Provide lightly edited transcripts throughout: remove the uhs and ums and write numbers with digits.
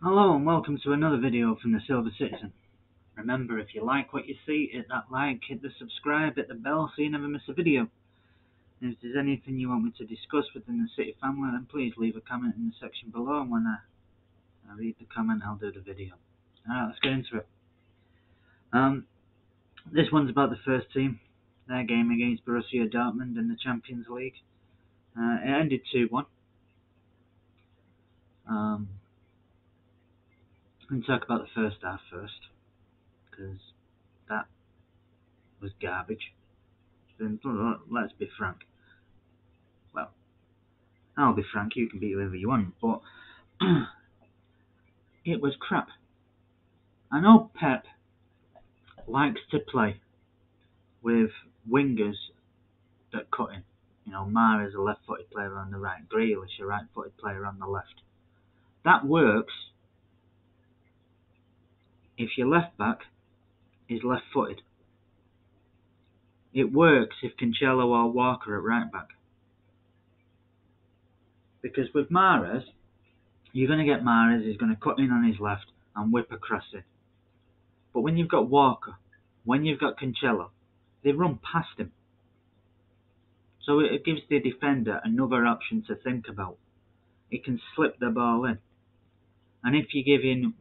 Hello and welcome to another video from the Silver Citizen. Remember, if you like what you see, hit that like, hit the subscribe, hit the bell so you never miss a video. And if there's anything you want me to discuss within the City family, then please leave a comment in the section below, and when I read the comment, I'll do the video. Alright, let's get into it. This one's about the first team, their game against Borussia Dortmund in the Champions League. It ended 2-1. I'm going to talk about the first half first, because that was garbage. Then let's be frank. Well, I'll be frank, you can be whoever you want, but it was crap. I know Pep likes to play with wingers that cut in. You know, Mahrez, a left-footed player on the right, Grealish, a right-footed player on the left. That works if your left back is left-footed. It works if Cancelo or Walker at right back. Because with Mahrez, you're going to get Mahrez, he's going to cut in on his left and whip across it. But when you've got Walker, when you've got Cancelo, they run past him. So it gives the defender another option to think about. He can slip the ball in. And if you give him,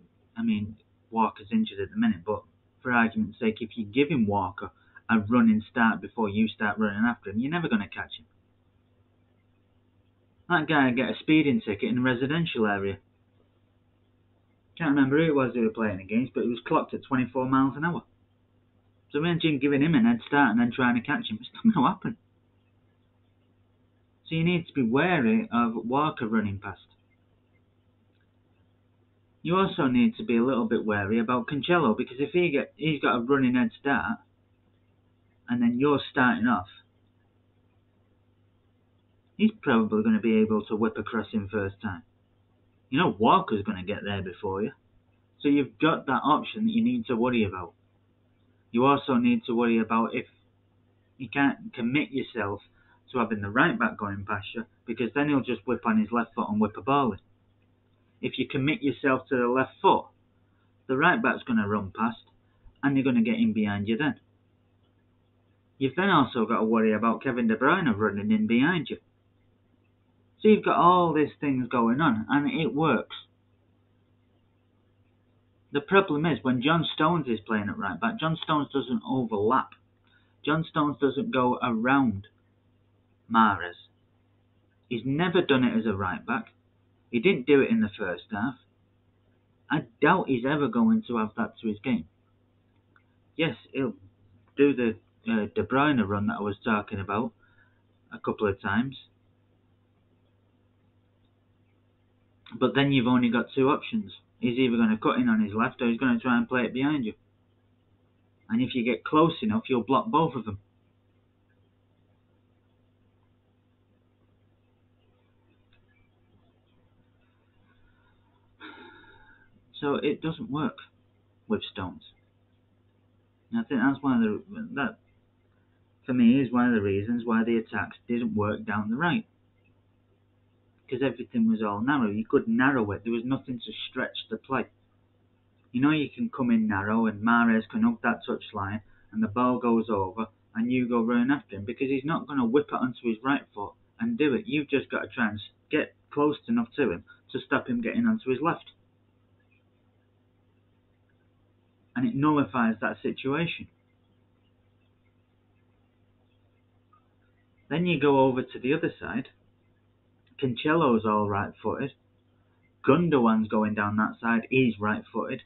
Walker's injured at the minute, but for argument's sake, if you give him Walker a running start before you start running after him, you're never going to catch him. That guy will get a speeding ticket in a residential area. Can't remember who it was they were playing against, but it was clocked at 24 miles an hour. So imagine giving him an head start and then trying to catch him. It's not going to happen. So you need to be wary of Walker running past. You also need to be a little bit wary about Cancelo, because if he's got a running head start, and then you're starting off, he's probably going to be able to whip across him first time. You know Walker's going to get there before you. So you've got that option that you need to worry about. You also need to worry about if you can't commit yourself to having the right back going past you, because then he'll just whip on his left foot and whip a ball in. If you commit yourself to the left foot, the right back's going to run past, and you're going to get in behind you then. You've then also got to worry about Kevin De Bruyne running in behind you. So you've got all these things going on, and it works. The problem is, when John Stones is playing at right back, John Stones doesn't overlap. John Stones doesn't go around Mahrez. He's never done it as a right back. He didn't do it in the first half. I doubt he's ever going to have that to his game. Yes, he'll do the De Bruyne run that I was talking about a couple of times. But then you've only got two options. He's either going to cut in on his left or he's going to try and play it behind you. And if you get close enough, you'll block both of them. So it doesn't work with Stones. And I think that's that for me is one of the reasons why the attacks didn't work down the right. Because everything was all narrow. You could narrow it. There was nothing to stretch the play. You know you can come in narrow and Mahrez can hug that touchline and the ball goes over and you go running after him, because he's not going to whip it onto his right foot and do it. You've just got to try and get close enough to him to stop him getting onto his left. And it nullifies that situation. Then you go over to the other side. Cancelo's all right-footed. Gundogan's going down that side, he's right-footed.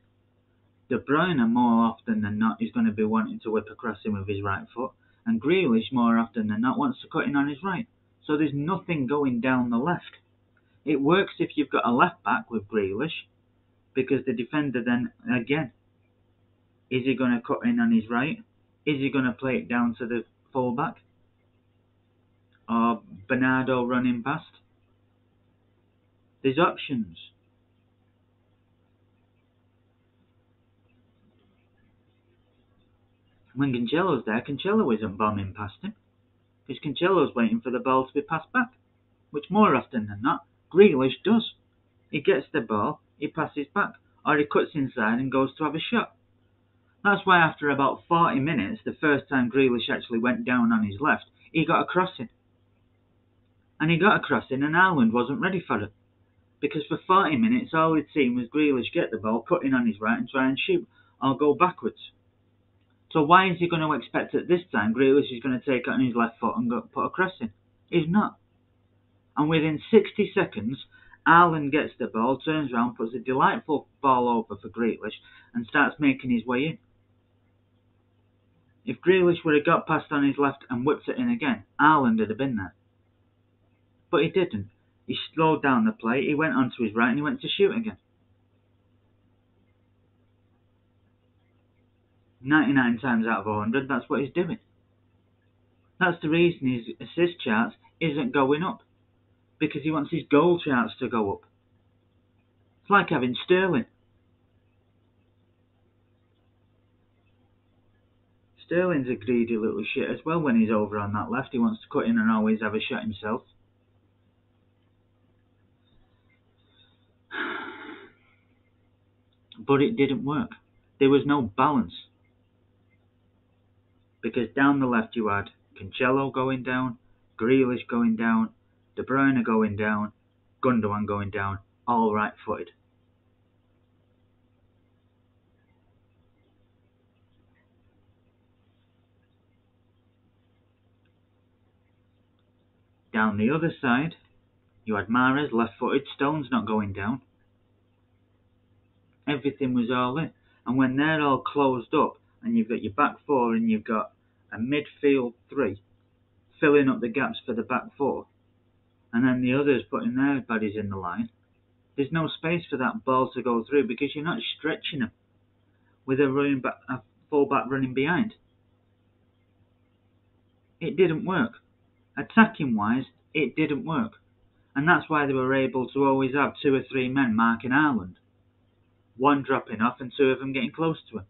De Bruyne, more often than not, is going to be wanting to whip across him with his right foot. And Grealish, more often than not, wants to cut in on his right. So there's nothing going down the left. It works if you've got a left back with Grealish, because the defender then, again, is he going to cut in on his right? Is he going to play it down to the full-back? Or Bernardo running past? There's options. When Cancelo's there, Cancelo isn't bombing past him, because Cancelo's waiting for the ball to be passed back, which more often than not, Grealish does. He gets the ball, he passes back, or he cuts inside and goes to have a shot. That's why after about 40 minutes, the first time Grealish actually went down on his left, he got a crossing. And he got a crossing and Haaland wasn't ready for it. Because for 40 minutes, all we'd seen was Grealish get the ball, cut in on his right and try and shoot, or go backwards. So why is he going to expect at this time Grealish is going to take it on his left foot and put a cross in? He's not. And within 60 seconds, Haaland gets the ball, turns around, puts a delightful ball over for Grealish and starts making his way in. If Grealish would have got past on his left and whipped it in again, Haaland would have been there. But he didn't. He slowed down the play, he went onto his right and he went to shoot again. 99 times out of 100, that's what he's doing. That's the reason his assist charts isn't going up. Because he wants his goal charts to go up. It's like having Sterling. Sterling's a greedy little shit as well when he's over on that left. He wants to cut in and always have a shot himself. But it didn't work. There was no balance. Because down the left you had Cancelo going down, Grealish going down, De Bruyne going down, Gundogan going down, all right-footed. Down the other side, you had Mahrez left-footed, Stones not going down. Everything was all in. And when they're all closed up, and you've got your back four and you've got a midfield three, filling up the gaps for the back four, and then the others putting their bodies in the line, there's no space for that ball to go through because you're not stretching them with a full-back running behind. It didn't work. Attacking-wise, it didn't work. And that's why they were able to always have 2 or 3 men marking Haaland. One dropping off and 2 of them getting close to him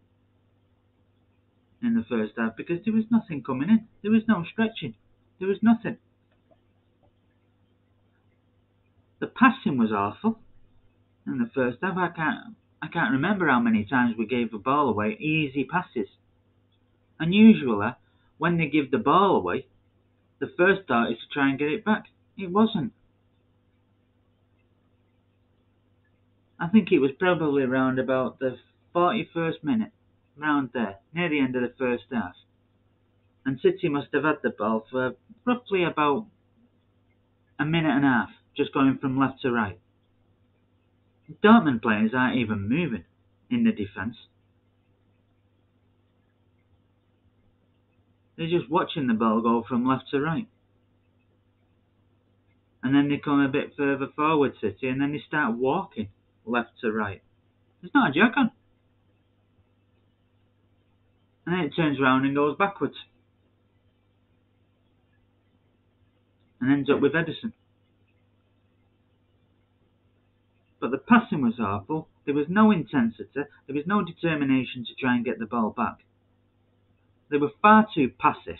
in the first half because there was nothing coming in. There was no stretching. There was nothing. The passing was awful in the first half. I can't remember how many times we gave the ball away, easy passes. And usually, when they give the ball away, the first thought is to try and get it back. It wasn't. I think it was probably around about the 41st minute, around there, near the end of the first half. And City must have had the ball for roughly about a minute and a half, just going from left to right. Dortmund players aren't even moving in the defence. They're just watching the ball go from left to right. And then they come a bit further forward, City, and then they start walking left to right. There's not a jack on. And then it turns around and goes backwards. And ends up with Ederson. But the passing was awful. There was no intensity. There was no determination to try and get the ball back. They were far too passive.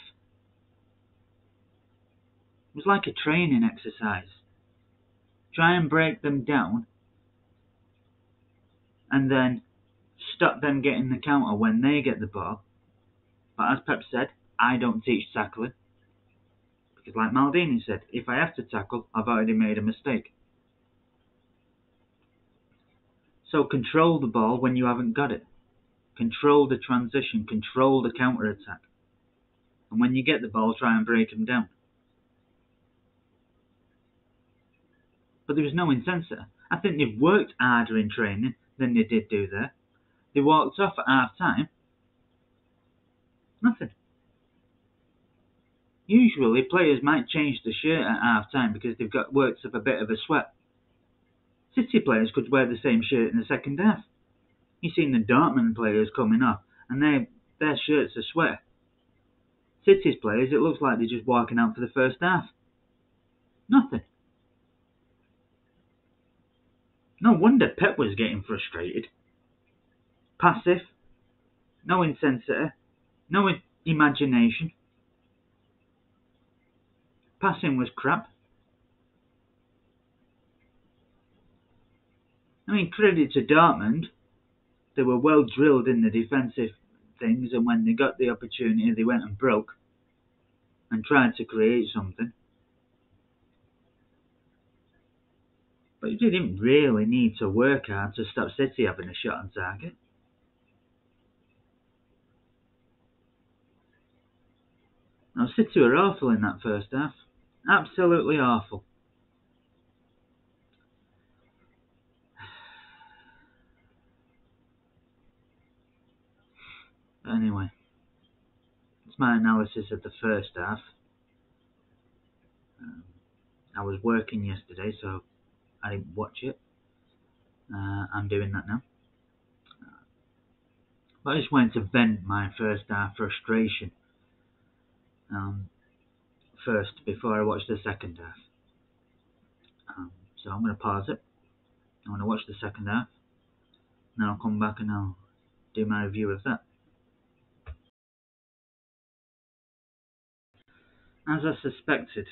It was like a training exercise. Try and break them down and then stop them getting the counter when they get the ball. But as Pep said, I don't teach tackling. Because like Maldini said, if I have to tackle, I've already made a mistake. So control the ball when you haven't got it. Control the transition, control the counter-attack. And when you get the ball, try and break them down. But there was no intensity. I think they've worked harder in training than they did do there. They walked off at half-time. Nothing. Usually, players might change the shirt at half-time because they've got worked up a bit of a sweat. City players could wear the same shirt in the second half. You've seen the Dortmund players coming off, and their shirts are sweaty. City's players, it looks like they're just walking out for the first half. Nothing. No wonder Pep was getting frustrated. Passive, no intensity, no imagination. Passing was crap. I mean, credit to Dortmund. They were well drilled in the defensive things, and when they got the opportunity, they went and broke and tried to create something. But you didn't really need to work hard to stop City having a shot on target. Now, City were awful in that first half. Absolutely awful. Anyway, it's my analysis of the first half. I was working yesterday, so I didn't watch it. I'm doing that now. But I just wanted to vent my first half frustration first before I watch the second half. So I'm going to pause it. I'm going to watch the second half. And then I'll come back and I'll do my review of that. As I suspected,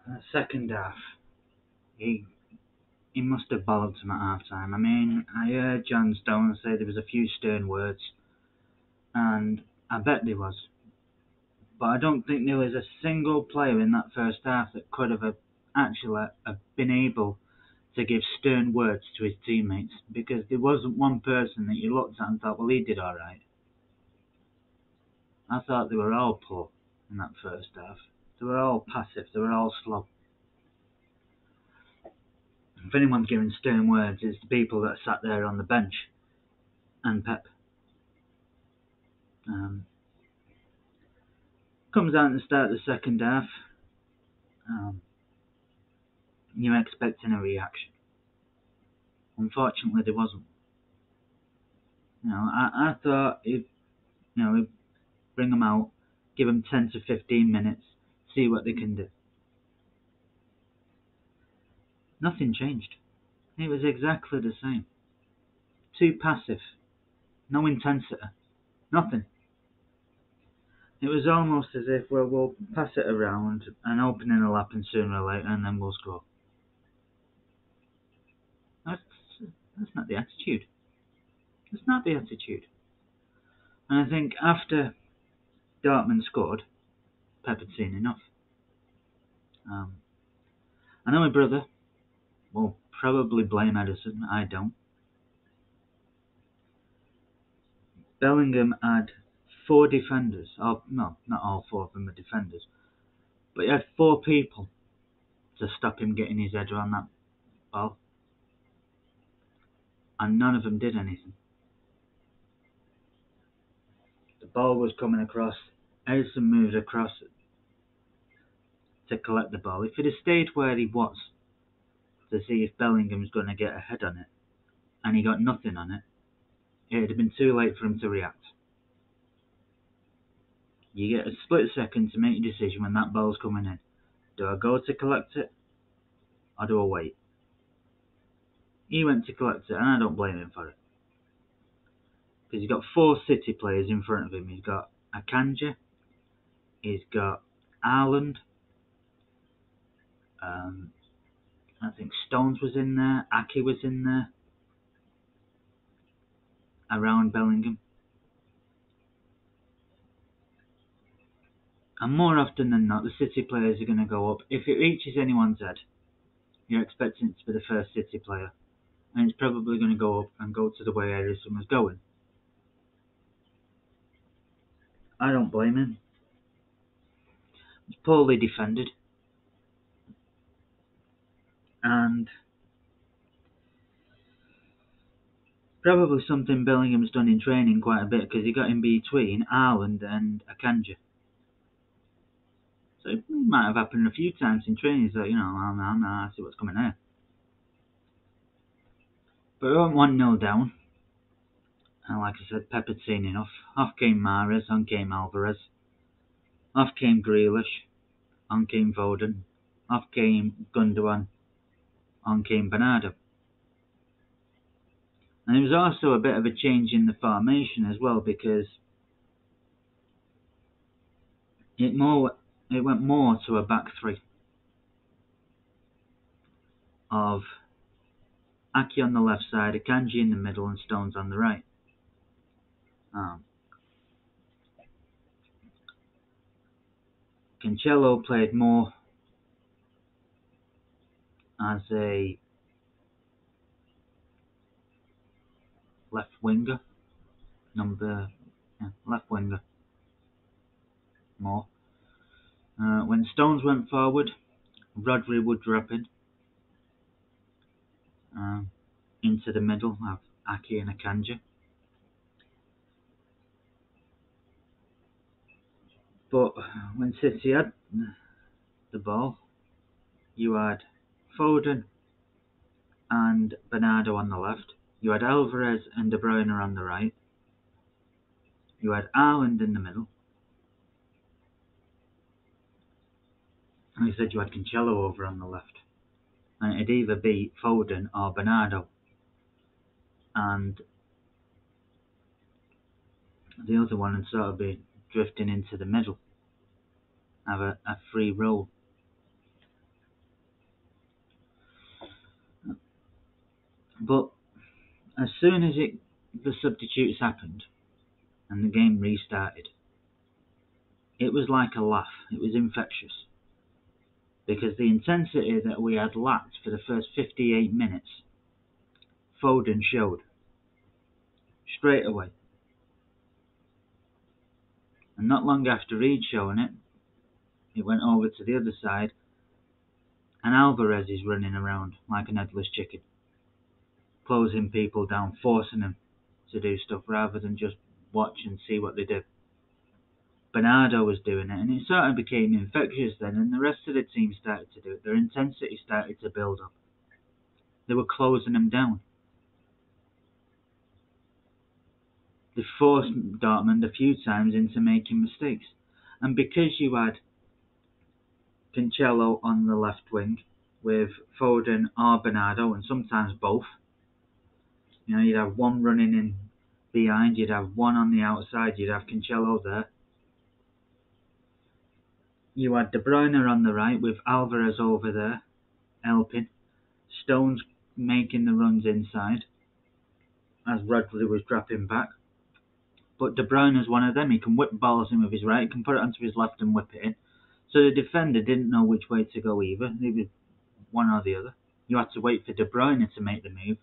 the second half, he must have bollocked him at half time. I mean, I heard John Stone say there was a few stern words, and I bet there was. But I don't think there was a single player in that first half that could have actually been able to give stern words to his teammates, because there wasn't one person that you looked at and thought, well, he did alright. I thought they were all poor in that first half. They were all passive, they were all slow. If anyone's giving stern words, it's the people that sat there on the bench and Pep. Comes out and start the second half. You're expecting a reaction. Unfortunately, there wasn't. I thought he'd bring them out, give them 10 to 15 minutes, see what they can do. Nothing changed. It was exactly the same. Too passive. No intensity. Nothing. It was almost as if, well, we'll pass it around and opening will happen sooner or later and then we'll score. That's not the attitude. That's not the attitude. And I think after Dortmund scored, Pep had seen enough. I know my brother will probably blame Edison. I don't. Bellingham had 4 defenders. Oh, no, not all 4 of them are defenders. But he had 4 people to stop him getting his head around that ball. And none of them did anything. The ball was coming across. Edison moved across to collect the ball. If he'd have stayed where he was to see if Bellingham's going to get a head on it, and he got nothing on it, it would have been too late for him to react. You get a split second to make your decision when that ball's coming in. Do I go to collect it, or do I wait? He went to collect it, and I don't blame him for it. Because he's got 4 City players in front of him. He's got Akanji, he's got Haaland, I think Stones was in there, Aki was in there, around Bellingham. And more often than not, the City players are going to go up. If it reaches anyone's head, you're expecting it to be the first City player. And it's probably going to go up and go to the way Edison was going. I don't blame him. It's poorly defended. And probably something Bellingham's done in training quite a bit, because he got in between Haaland and Akanji. So it might have happened a few times in training, so, I see what's coming there. But we went 1-0 down. And like I said, Pep had seen enough. Off came Mahrez, on came Alvarez. Off came Grealish, on came Foden. Off came Gundogan, on came Bernardo. And there was also a bit of a change in the formation as well, because it went more to a back 3 of Aki on the left side, Akanji in the middle, and Stones on the right. Cancelo played more as a left winger, left winger more. When Stones went forward, Rodri would drop in into the middle of Aki and Akanji. But when City had the ball, you had Foden and Bernardo on the left. You had Alvarez and De Bruyne on the right. You had Haaland in the middle. And you said you had Cancelo over on the left. And it'd either be Foden or Bernardo. And the other one would sort of be drifting into the middle. Have a free role. But as soon as the substitutes happened and the game restarted, it was like a laugh. It was infectious. Because the intensity that we had lacked for the first 58 minutes, Foden showed straight away. And not long after he'd shown it, it went over to the other side, and Alvarez is running around like an headless chicken, closing people down, forcing them to do stuff rather than just watch and see what they do. Bernardo was doing it, and it sort of became infectious then, and the rest of the team started to do it. Their intensity started to build up. They were closing them down. They forced Dortmund a few times into making mistakes. And because you had Cancelo on the left wing with Foden or Bernardo, and sometimes both, you'd have one running in behind, you'd have one on the outside, you'd have Cancelo there. You had De Bruyne on the right with Alvarez over there, helping. Stones making the runs inside as Rodri was dropping back. But De Bruyne is one of them. He can whip balls in with his right, he can put it onto his left and whip it in. So the defender didn't know which way to go either. It was one or the other. You had to wait for De Bruyne to make the move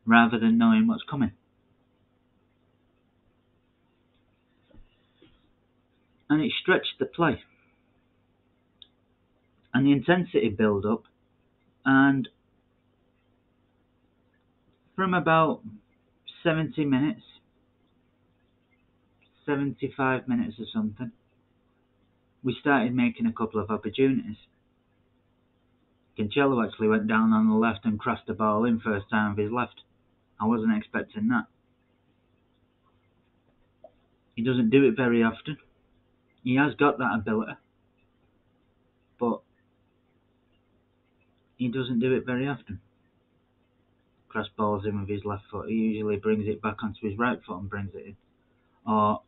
rather than knowing what's coming. And it stretched the play. And the intensity built up. And from about 70 minutes, 75 minutes or something, we started making a couple of opportunities. Cancelo actually went down on the left and crossed the ball in first time of his left. I wasn't expecting that. He doesn't do it very often. He has got that ability, but he doesn't do it very often. Cross balls in with his left foot. He usually brings it back onto his right foot and brings it in. Or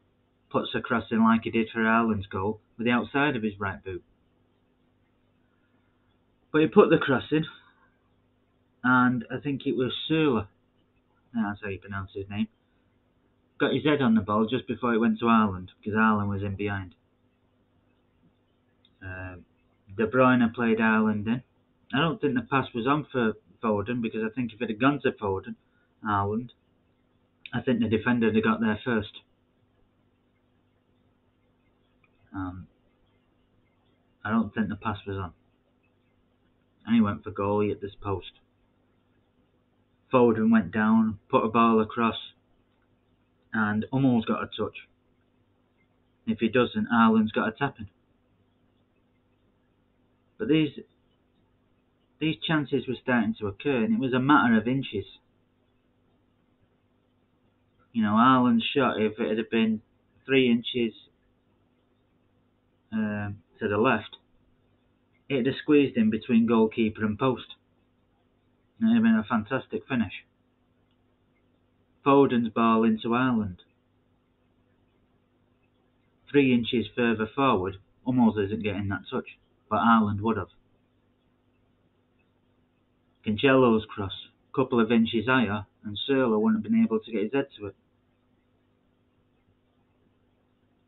puts a cross in like he did for Haaland's goal with the outside of his right boot. But he put the cross in, and I think it was Sula, that's how you pronounce his name, got his head on the ball just before it went to Haaland, because Haaland was in behind. De Bruyne played Haaland in. I don't think the pass was on for Foden, because I think if it had gone to Haaland, I think the defender had got there first. I don't think the pass was on. And he went for goal, he hit this post. Foden went down, put a ball across, and almost got a touch. If he doesn't, Haaland's got a tap-in. But these chances were starting to occur, and it was a matter of inches. Haaland's shot, if it had been 3 inches to the left, it'd have squeezed in between goalkeeper and post. And it'd have been a fantastic finish. Foden's ball into Haaland, 3 inches further forward, almost isn't getting that touch, but Haaland would have. Cancelo's cross, a couple of inches higher, and Serlo wouldn't have been able to get his head to it.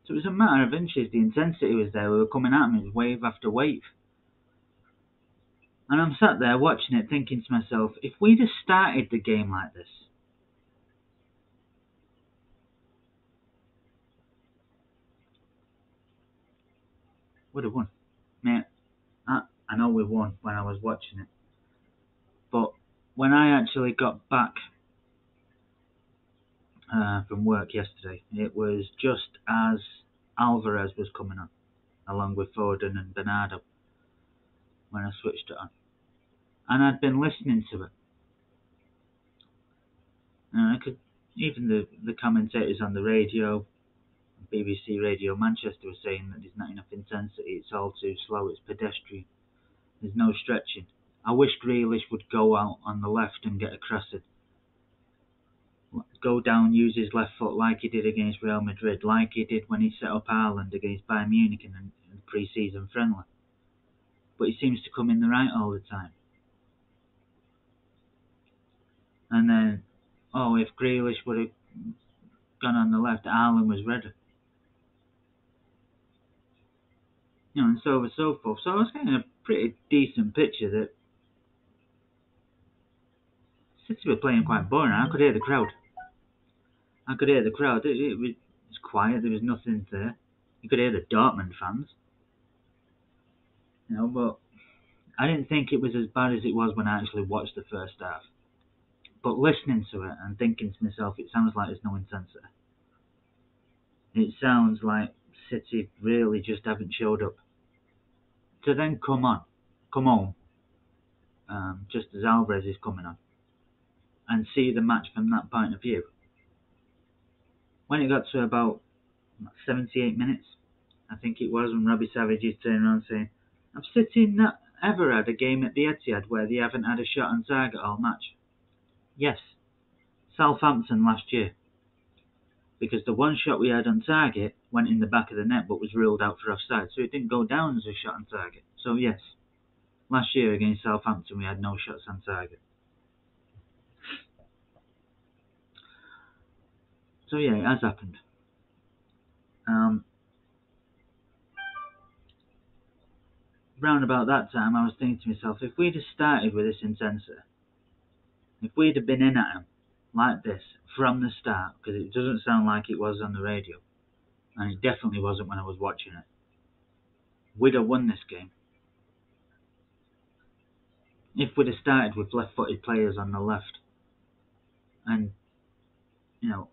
So it was a matter of inches. The intensity was there. We were coming at him, wave after wave. And I'm sat there watching it, thinking to myself, if we'd have started the game like this, we'd have won. Mate, I know we won when I was watching it. But when I actually got back from work yesterday, it was just as Alvarez was coming on, along with Foden and Bernardo, when I switched it on. And I'd been listening to it. And I could, even the commentators on the radio, BBC Radio Manchester, were saying that there's not enough intensity, it's all too slow, it's pedestrian, there's no stretching. I wish Grealish would go out on the left and get a crossing. Go down, use his left foot like he did against Real Madrid, like he did when he set up Ireland against Bayern Munich in the pre-season friendly. But he seems to come in the right all the time. And then, if Grealish would have gone on the left, Ireland was ready. And so on and so forth. So I was getting a pretty decent picture that City were playing quite boring. I could hear the crowd. It was quiet. There was nothing there. You could hear the Dortmund fans. But I didn't think it was as bad as it was when I actually watched the first half. But listening to it and thinking to myself, it sounds like there's no intensity. It sounds like City really just haven't showed up. To then come home, just as Alvarez is coming on, and see the match from that point of view. When it got to about 78 minutes, I think it was, when Robbie Savage is turning around saying, have City not ever had a game at the Etihad where they haven't had a shot on target all match? Yes, Southampton last year. Because the one shot we had on target went in the back of the net but was ruled out for offside, so it didn't go down as a shot on target. So yes, last year against Southampton we had no shots on target. So yeah, it has happened. Round about that time I was thinking to myself, if we'd have started with this intensity, if we'd have been in at him like this from the start, because it doesn't sound like it was on the radio, and it definitely wasn't when I was watching it, we'd have won this game. If we'd have started with left-footed players on the left and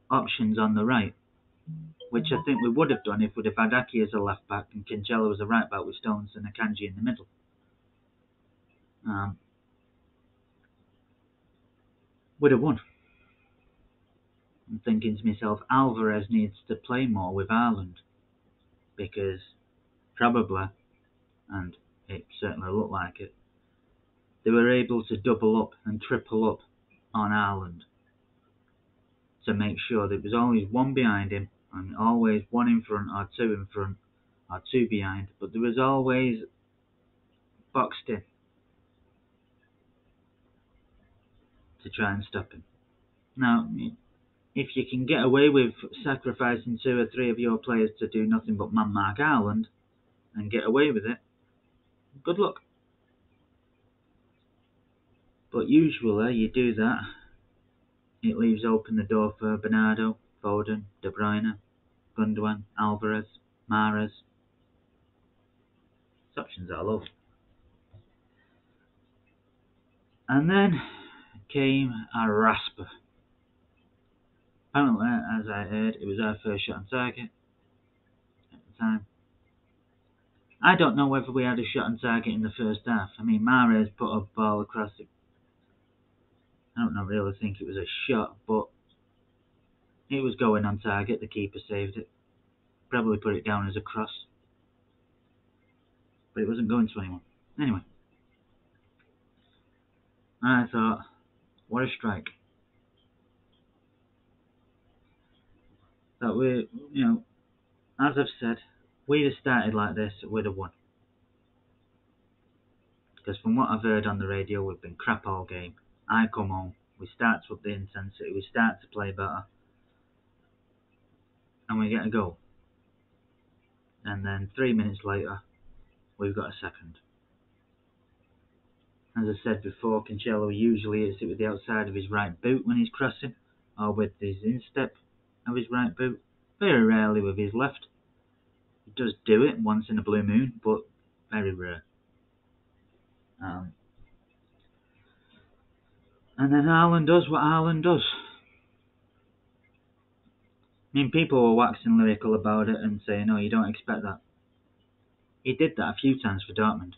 options on the right, which I think we would have done if we'd have had Aki as a left back and Cancelo as a right back with Stones and Akanji in the middle. Would have won. I'm thinking to myself, Alvarez needs to play more with Ireland, because probably, and it certainly looked like it, they were able to double up and triple up on Ireland to make sure there was always one behind him and always one in front or two in front or two behind, but there was always boxed in to try and stop him. Now, if you can get away with sacrificing 2 or 3 of your players to do nothing but man-mark Ireland and get away with it, good luck. But usually you do that, it leaves open the door for Bernardo, Foden, De Bruyne, Gundogan, Alvarez, Mahrez. It's options all over. And then came a rasper. Apparently, as I heard, it was our first shot on target at the time. I don't know whether we had a shot on target in the first half. I mean, Mahrez put a ball across it. I don't really think it was a shot, but it was going on target. The keeper saved it. Probably put it down as a cross. But it wasn't going to anyone. Anyway. I thought, what a strike. That we, as I've said, we'd have started like this, we'd have won. Because from what I've heard on the radio, we've been crap all game. I come home, we start to up the intensity, we start to play better, and we get a goal. And then 3 minutes later, we've got a second. As I said before, Cancelo usually hits it with the outside of his right boot when he's crossing, or with his instep of his right boot. Very rarely with his left. He does do it once in a blue moon, but very rare. And then Haaland does what Haaland does. I mean, people were waxing lyrical about it and saying, "Oh, you don't expect that." He did that a few times for Dortmund,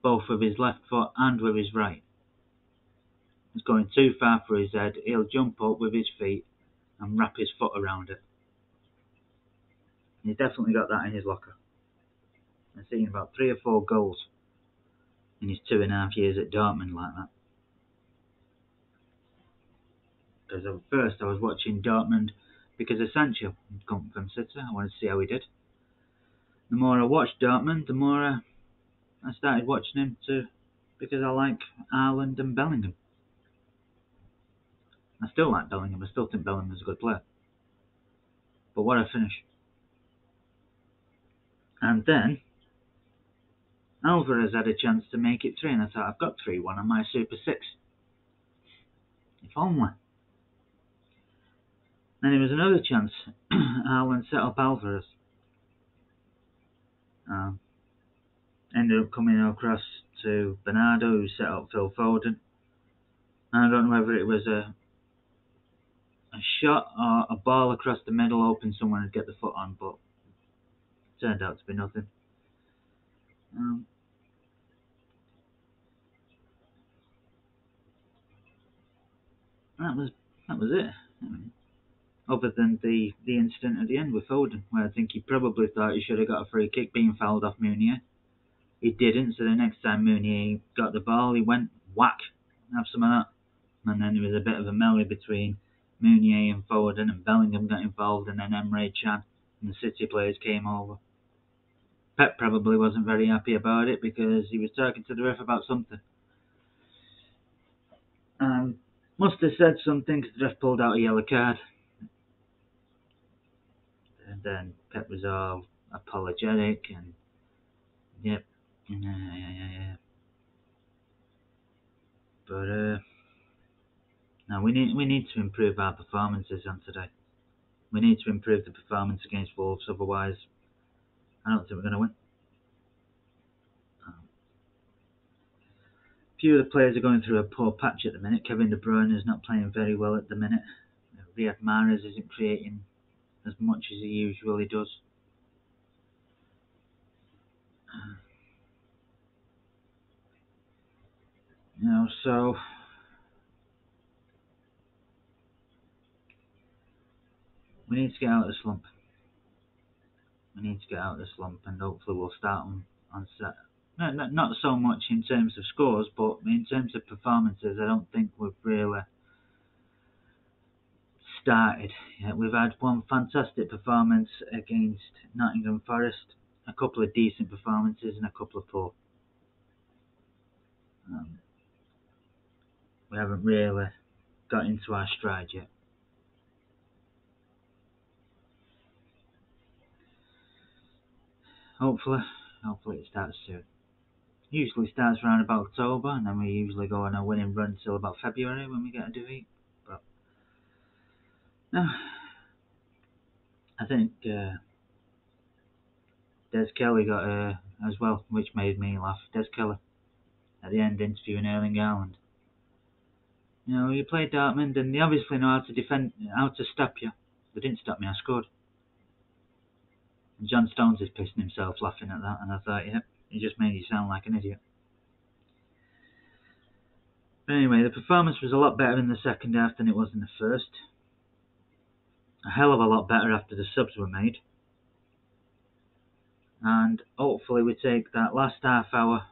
both with his left foot and with his right. It's going too far for his head. He'll jump up with his feet and wrap his foot around it. He's definitely got that in his locker. I've seen about 3 or 4 goals in his 2.5 years at Dortmund like that. Because at first I was watching Dortmund because of Sancho had come from City. I wanted to see how he did. The more I watched Dortmund, the more I started watching him too, because I like Haaland and Bellingham. I still like Bellingham. I still think Bellingham's a good player. But what a finish. And then Alvarez had a chance to make it 3, and I thought, I've got 3-1 on my Super 6. If only. Then there was another chance. Haaland set up Alvarez. Ended up coming across to Bernardo, who set up Phil Foden. And I don't know whether it was a shot or a ball across the middle, hoping someone would get the foot on, but it turned out to be nothing. That was it. Other than the incident at the end with Foden, where I think he probably thought he should have got a free kick being fouled off Meunier. He didn't, so the next time Meunier got the ball, he went whack, have some of that. And then there was a bit of a melee between Meunier and Foden, and Bellingham got involved, and then Emre Can and the City players came over. Pep probably wasn't very happy about it because he was talking to the ref about something. Must have said something because the ref pulled out a yellow card. And then Pep was all apologetic and yep. But no, we need to improve our performances on today. We need to improve the performance against Wolves, otherwise I don't think we're going to win. A few of the players are going through a poor patch at the minute. Kevin De Bruyne is not playing very well at the minute. Riyad Mahrez isn't creating as much as he usually does. So we need to get out of the slump. And hopefully we'll start on set. Not so much in terms of scores, but in terms of performances, I don't think we've really started yet. We've had one fantastic performance against Nottingham Forest, a couple of decent performances, and a couple of poor. We haven't really got into our stride yet. Hopefully it starts soon. Usually starts around about October, and then we usually go on a winning run till about February when we get a defeat. But no, I think Des Kelly got as well, which made me laugh. Des Kelly at the end interviewing Erling Haaland. You play Dortmund and they obviously know how to defend, how to stop you. They didn't stop me, I scored. And John Stones is pissing himself laughing at that, and I thought, yeah, he just made you sound like an idiot. But anyway, the performance was a lot better in the second half than it was in the first. A hell of a lot better after the subs were made. And hopefully we take that last half hour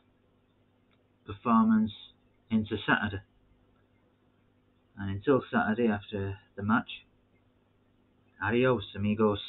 performance into Saturday. And until Saturday after the match, adios amigos.